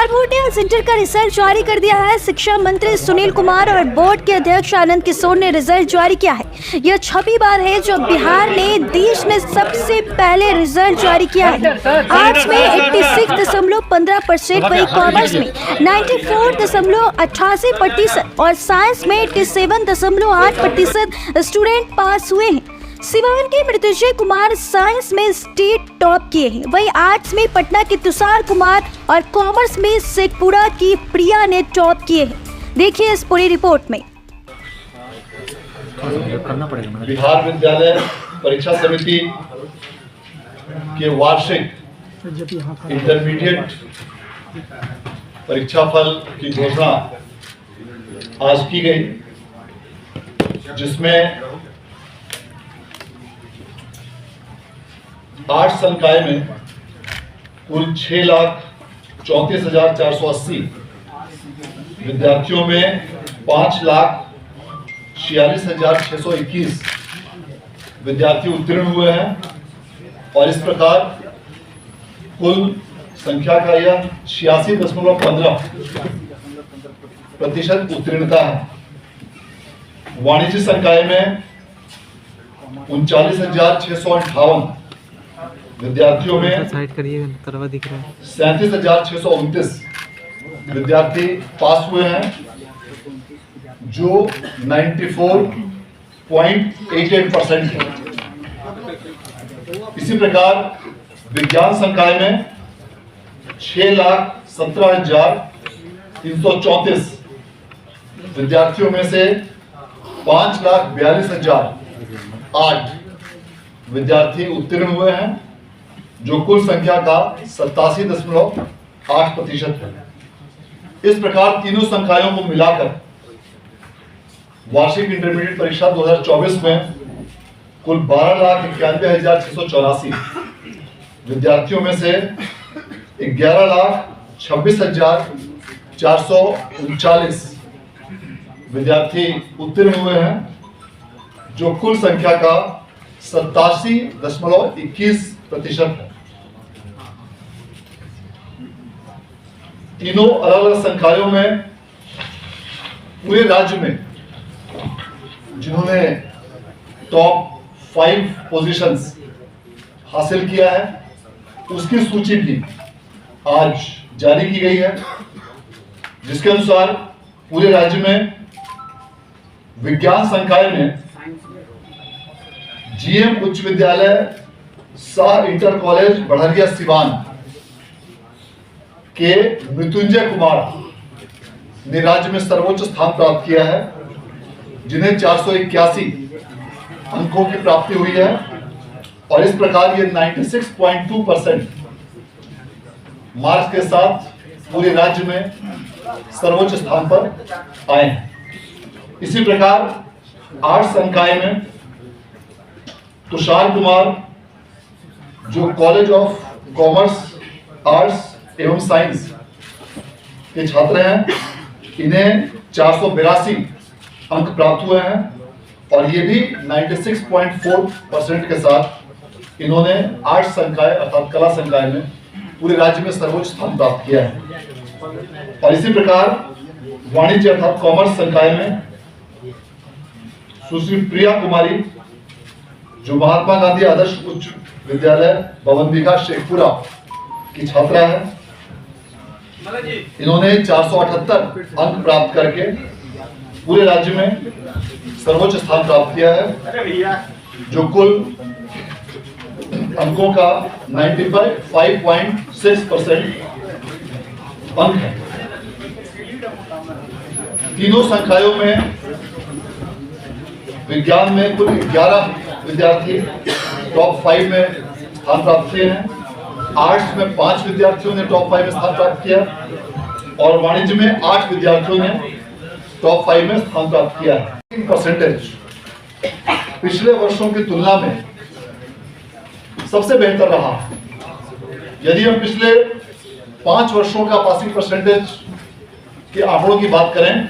हारमोनिया centre का result जारी कर दिया है। शिक्षा मंत्री सुनील कुमार और बोर्ड के अध्यक्ष आनंद किशोर ने रिजल्ट जारी किया है। यह 6वीं बार है जो बिहार ने देश में सबसे पहले रिजल्ट जारी किया है। आर्ट्स में 86.15%, वही कॉमर्स में 94.88% और साइंस में 87.8% स्टूडेंट पास हुए हैं। सिवान के मृत्युंजय कुमार साइंस में स्टेट टॉप किए हैं। वहीं आर्ट्स में पटना के तुषार कुमार और कॉमर्स में शेखपुरा की प्रिया ने टॉप किए हैं। देखिए इस पूरी रिपोर्ट में। बिहार विद्यालय परीक्षा समिति के वार्षिक इंटरमीडिएट परीक्षा फल की घोषणा आज की गई, जिसमें आर्ट्स संकाय में कुल 6,34,480 विद्यार्थियों में 5,46,621 विद्यार्थी उत्तीर्ण हुए हैं और इस प्रकार कुल संख्या का यह 86.15% उत्तीर्णता है। वाणिज्य संकाय में 39,658 विद्यार्थियों में 37,629 विद्यार्थी पास हुए हैं, जो 94.88% है। इसी प्रकार विज्ञान संकाय में 6,17,334 विद्यार्थियों में से 5,42,008 विद्यार्थी उत्तीर्ण हुए हैं, जो कुल संख्या का 87.8% है। इस प्रकार तीनों संकायों को मिलाकर वार्षिक इंटरमीडिएट परीक्षा 2024 में कुल 12,91,684 विद्यार्थियों में से 11,26,439 विद्यार्थी उत्तीर्ण हुए हैं, जो कुल संख्या का 87.21% है। तीनों अलग अलग संकायों में पूरे राज्य में जिन्होंने टॉप 5 पोजीशंस हासिल किया है, उसकी सूची भी आज जारी की गई है, जिसके अनुसार पूरे राज्य में विज्ञान संकाय में जीएम उच्च विद्यालय शाह इंटर कॉलेज बढ़रिया सिवान के मृत्युंजय कुमार ने राज्य में सर्वोच्च स्थान प्राप्त किया है, जिन्हें 481 अंकों की प्राप्ति हुई है और इस प्रकार ये 96.2% मार्क्स के साथ पूरे राज्य में सर्वोच्च स्थान पर आए हैं। इसी प्रकार आर्ट्स संकाय में तुषार कुमार, जो कॉलेज ऑफ कॉमर्स आर्ट्स एवं साइंस के छात्र हैं, इन्हें 482 अंक प्राप्त हुए हैं और ये भी 96.4% के साथ इन्होंने आर्ट्स संकाय अर्थात कला संकाय में पूरे राज्य में सर्वोच्च स्थान प्राप्त किया है। और इसी प्रकार वाणिज्य अर्थात कॉमर्स संकाय में सुश्री प्रिया कुमारी, जो महात्मा गांधी आदर्श उच्च विद्यालय भवनदीघा शेखपुरा की छात्रा है, इन्होंने 478 अंक प्राप्त करके पूरे राज्य में सर्वोच्च स्थान प्राप्त किया है, जो कुल अंकों का 95.6% अंक है। तीनों संकायों में विज्ञान में कुल 11 विद्यार्थी टॉप 5 में स्थान प्राप्त किए हैं, आर्ट्स में 5 विद्यार्थियों ने टॉप 5 में स्थान प्राप्त किया और वाणिज्य में 8 विद्यार्थियों ने टॉप 5 में स्थान प्राप्त किया है। परसेंटेज पिछले वर्षों की तुलना में सबसे बेहतर रहा। यदि हम पिछले 5 वर्षों का पासिंग परसेंटेज के आंकड़ों की बात करें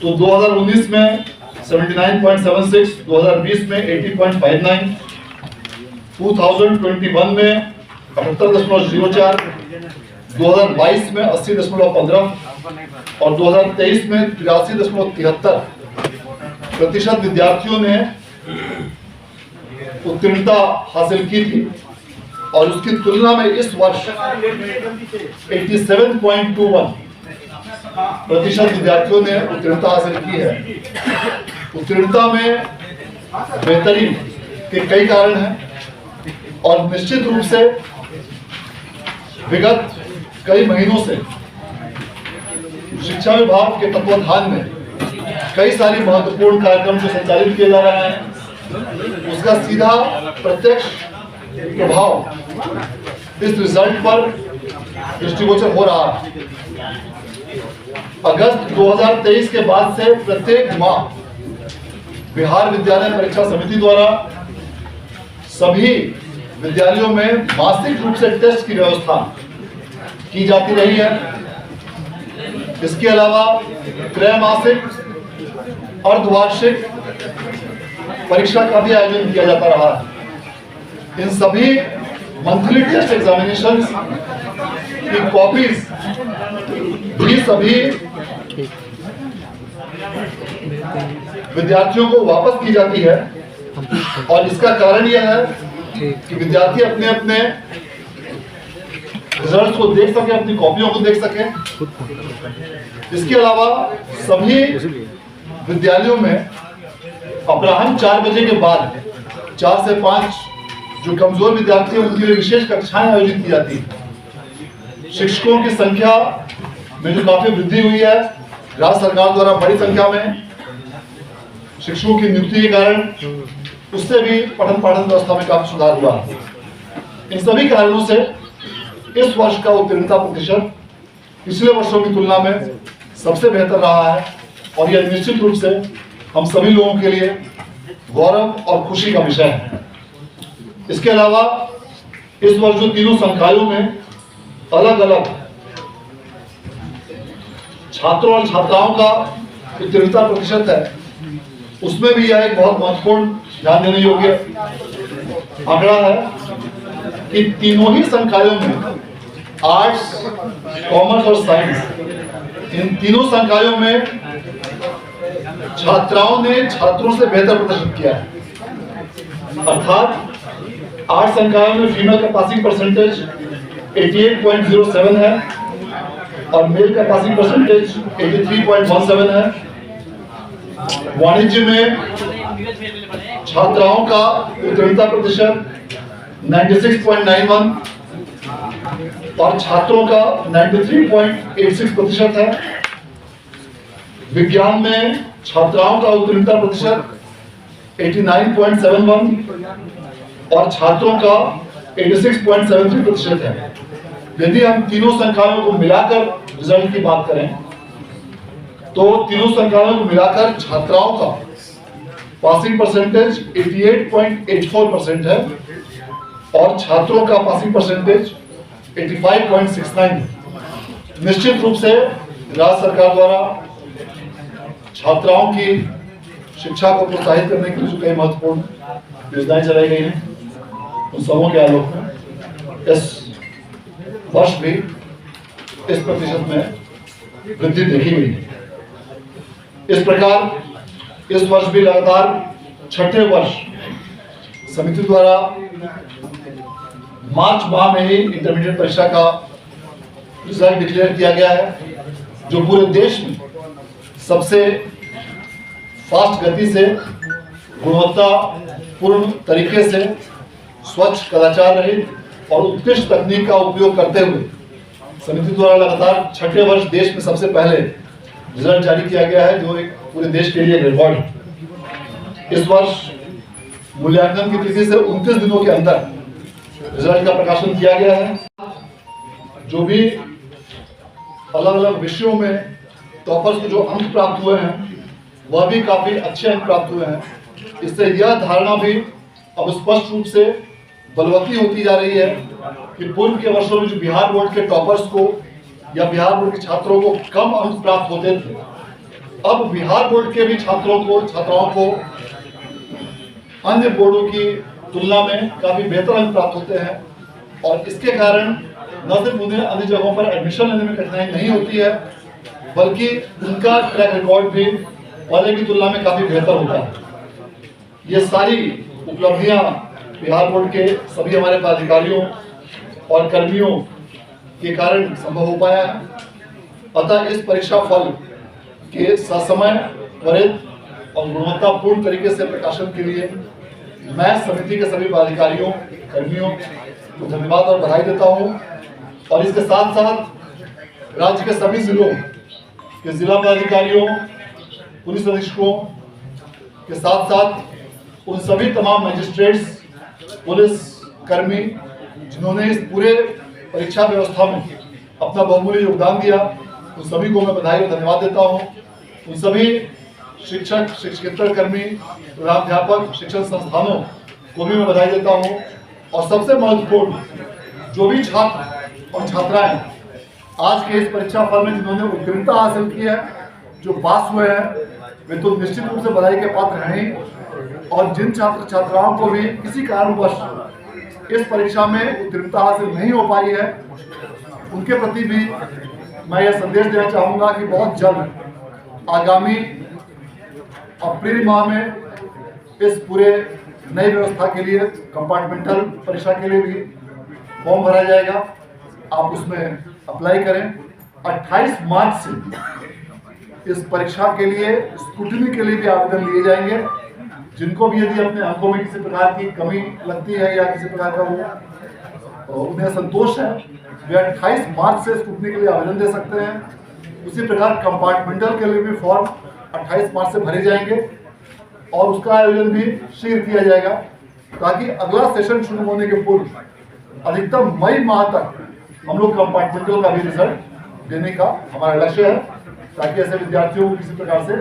तो 2019 में 79.76, 2020 में 80.59, 2021 में 78.04, 2022 में 80.15 और 2023 में 83.73% विद्यार्थियों ने उत्तीर्णता हासिल की थी और उसकी तुलना में इस वर्ष 87.21% विद्यार्थियों ने उत्तीर्णता हासिल की है। उत्तीर्णता में बेहतरी के कई कारण हैं और निश्चित रूप से विगत कई महीनों से शिक्षा विभाग के तत्वाधान में कई सारी महत्वपूर्ण कार्यक्रम जो संचालित किए जा रहे हैं उसका सीधा प्रत्यक्ष प्रभाव इस रिजल्ट पर दृष्टिगोचर हो रहा है। अगस्त 2023 के बाद से प्रत्येक माह बिहार विद्यालय परीक्षा समिति द्वारा सभी विद्यालयों में मासिक रूप से टेस्ट की व्यवस्था की जाती रही है। इसके अलावा त्रैमासिक अर्धवार्षिक परीक्षा का भी आयोजन किया जाता रहा है। इन सभी मंथली टेस्ट एग्जामिनेशंस की कॉपीज भी सभी विद्यार्थियों को वापस की जाती है और इसका कारण यह है कि विद्यार्थी अपने अपने रिजल्ट्स को देख सके, अपनी कॉपियों को देख सके। इसके अलावा सभी विद्यालयों में अपराह्न 4 बजे के बाद 4 से 5 जो कमजोर विद्यार्थी हैं उनके लिए विशेष कक्षाएं आयोजित की जाती हैं। शिक्षकों की संख्या में जो काफी वृद्धि हुई है, राज्य सरकार द्वारा बड़ी संख्या में शिक्षकों की नियुक्ति के कारण उससे भी पठन पाठन व्यवस्था में काफी सुधार हुआ। इन सभी कारणों से इस वर्ष का उत्तीर्णता प्रतिशत पिछले वर्षों की तुलना में सबसे बेहतर रहा है और यह निश्चित रूप से हम सभी लोगों के लिए गौरव और खुशी का विषय है। इसके अलावा इस वर्ष जो तीनों संकायों में अलग अलग छात्रों और छात्राओं का उत्तीर्णता प्रतिशत है, उसमें भी यह एक बहुत महत्वपूर्ण ध्यान देने योग्य आंकड़ा है कि तीनों ही संकायों में आर्ट्स, कॉमर्स और साइंस, इन तीनों संकायों में छात्राओं ने छात्रों से बेहतर प्रदर्शन किया है। अर्थात 8 संकायों में फीमेल का पासिंग परसेंटेज 88.07 है और मेल का पासिंग परसेंटेज 83.17 है। वाणिज्य में छात्राओं का उत्तीर्णता प्रतिशत 96.91 और छात्रों का 93.86% है। विज्ञान में छात्राओं का उत्तीर्णता प्रतिशत 89.71 और छात्रों का 86.73% है। यदि हम तीनों संकायों को मिलाकर रिजल्ट की बात करें तो तीनों संकायों को मिलाकर छात्राओं का पासिंग परसेंटेज 88.84% है और छात्रों का पासिंग परसेंटेज 85.69 है। निश्चित रूप से राज्य सरकार द्वारा छात्राओं की शिक्षा को प्रोत्साहित करने के लिए जो कई महत्वपूर्ण योजनाएं चलाई गई हैं उन सबों के आलोक में इस वर्ष भी इस प्रतिशत में वृद्धि देखी गई है। इस प्रकार इस वर्ष भी लगातार छठे वर्ष समिति द्वारा मार्च माह में ही इंटरमीडिएट परीक्षा का रिजल्ट डिक्लेयर किया गया है, जो पूरे देश में सबसे फास्ट गति से, गुणवत्तापूर्ण तरीके से, स्वच्छ, कदाचार रहित और उत्कृष्ट तकनीक का उपयोग करते हुए समिति द्वारा लगातार छठे वर्ष देश में सबसे पहले रिजल्ट जारी किया गया है, जो एक पूरे देश के लिए रिकॉर्ड है। इस वर्ष मूल्यांकन की तिथि से 29 दिनों के अंदर रिजल्ट का प्रकाशन किया गया है। जो भी अलग अलग विषयों में टॉपर्स को जो अंक प्राप्त हुए हैं वह भी काफी अच्छे अंक प्राप्त हुए हैं। इससे यह धारणा भी अब स्पष्ट रूप से बलवती होती जा रही है कि पूर्व के वर्षों में जो बिहार बोर्ड के टॉपर्स को या बिहार बोर्ड के छात्रों को कम अंक प्राप्त होते थे, अब बिहार बोर्ड के भी छात्राओं को अन्य बोर्डों की तुलना में काफी बेहतर अंक प्राप्त होते हैं और इसके कारण न सिर्फ उन्हें अन्य जगहों पर एडमिशन लेने में कठिनाई नहीं होती है, बल्कि उनका ट्रैक रिकॉर्ड भी पहले की तुलना में काफी बेहतर होता है। ये सारी उपलब्धियां बिहार बोर्ड के सभी हमारे पदाधिकारियों और कर्मियों के कारण संभव हो पाया है। अतः इस परीक्षा फल के ससमय, त्वरित और गुणवत्तापूर्ण तरीके से प्रकाशन के लिए मैं समिति के सभी पदाधिकारियों, कर्मियों को धन्यवाद और बधाई देता हूं। और इसके साथ साथ राज्य के सभी जिलों के जिला पदाधिकारियों, पुलिस अधीक्षकों के साथ साथ उन सभी तमाम मजिस्ट्रेट्स, पुलिस कर्मी जिन्होंने इस पूरे परीक्षा व्यवस्था में अपना बहुमूल्य योगदान दिया, उन सभी को मैं बधाई और धन्यवाद देता हूं। उन सभी शिक्षक, शिक्षकेतर कर्मी, प्रधानाध्यापक, शिक्षण संस्थानों को भी मैं बधाई देता हूं। और सबसे महत्वपूर्ण, जो भी छात्र और छात्राएं आज के इस परीक्षा फल में जिन्होंने उत्तीर्णता हासिल की है, जो पास हुए हैं, वे तो निश्चित रूप से बधाई के पात्र हैं ही। और जिन छात्र छात्राओं को भी किसी कारणवश इस परीक्षा में उत्तीर्णता हासिल नहीं हो पाई है, उनके प्रति भी मैं यह संदेश देना चाहूँगा कि बहुत जल्द आगामी अप्रैल माह में इस पूरे नई व्यवस्था के लिए, कंपार्टमेंटल परीक्षा के लिए भी फॉर्म भरा जाएगा। आप उसमें अप्लाई करें। 28 मार्च से इस परीक्षा के लिए, स्क्रूटनी के लिए भी आवेदन लिए जाएंगे। जिनको भी यदि अपने अंकों में किसी प्रकार की कमी लगती है या किसी प्रकार का उन्हें संतोष है, वे 28 मार्च से स्क्रूटनी के लिए आवेदन दे सकते हैं। उसी प्रकार कंपार्टमेंटल के लिए भी फॉर्म 28 मार्च से भरे जाएंगे और उसका आयोजन भी शीघ्र किया जाएगा, ताकि अगला सेशन शुरू होने के पूर्व अधिकतम मई माह तक हम लोग कंपार्टमेंटल का भी रिजल्ट देने का हमारा लक्ष्य है, ताकि ऐसे विद्यार्थियों को किसी प्रकार से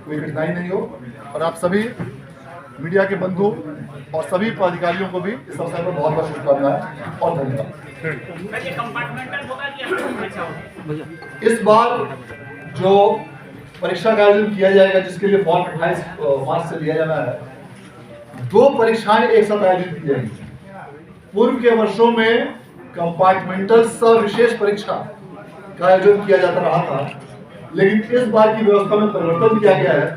कोई कठिनाई नहीं हो। और आप सभी मीडिया के बंधु और सभी पदाधिकारियों को भी इस अवसर पर बहुत बहुत शुभकामनाएं और धन्यवाद। इस बार जो परीक्षा का आयोजन किया जाएगा, जिसके लिए फॉर्म 28 मार्च से लिया जाना है, 2 परीक्षाएं एक साथ आयोजित की जाएंगी। पूर्व के वर्षों में कंपार्टमेंटल सविशेष परीक्षा का आयोजन किया जाता रहा था, लेकिन इस बार की व्यवस्था में परिवर्तन किया गया है।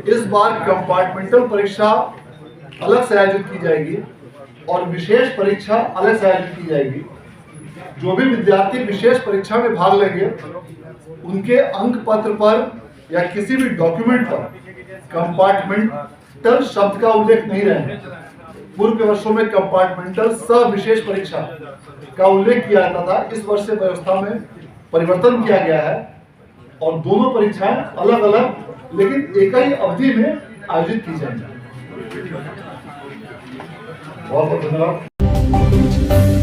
इस बार कंपार्टमेंटल परीक्षा अलग से आयोजित की जाएगी और विशेष परीक्षा अलग से आयोजित की जाएगी। जो भी विद्यार्थी विशेष परीक्षा में भाग लेंगे, उनके अंक पत्र पर या किसी भी डॉक्यूमेंट पर कंपार्टमेंटल शब्द का उल्लेख नहीं रहेगा। पूर्व के वर्षों में कंपार्टमेंटल सविशेष परीक्षा का उल्लेख किया जाता था। इस वर्ष से व्यवस्था में परिवर्तन किया गया है और दोनों परीक्षाएं अलग अलग लेकिन एक ही अवधि में आयोजित की जाएंगी। बहुत बहुत धन्यवाद।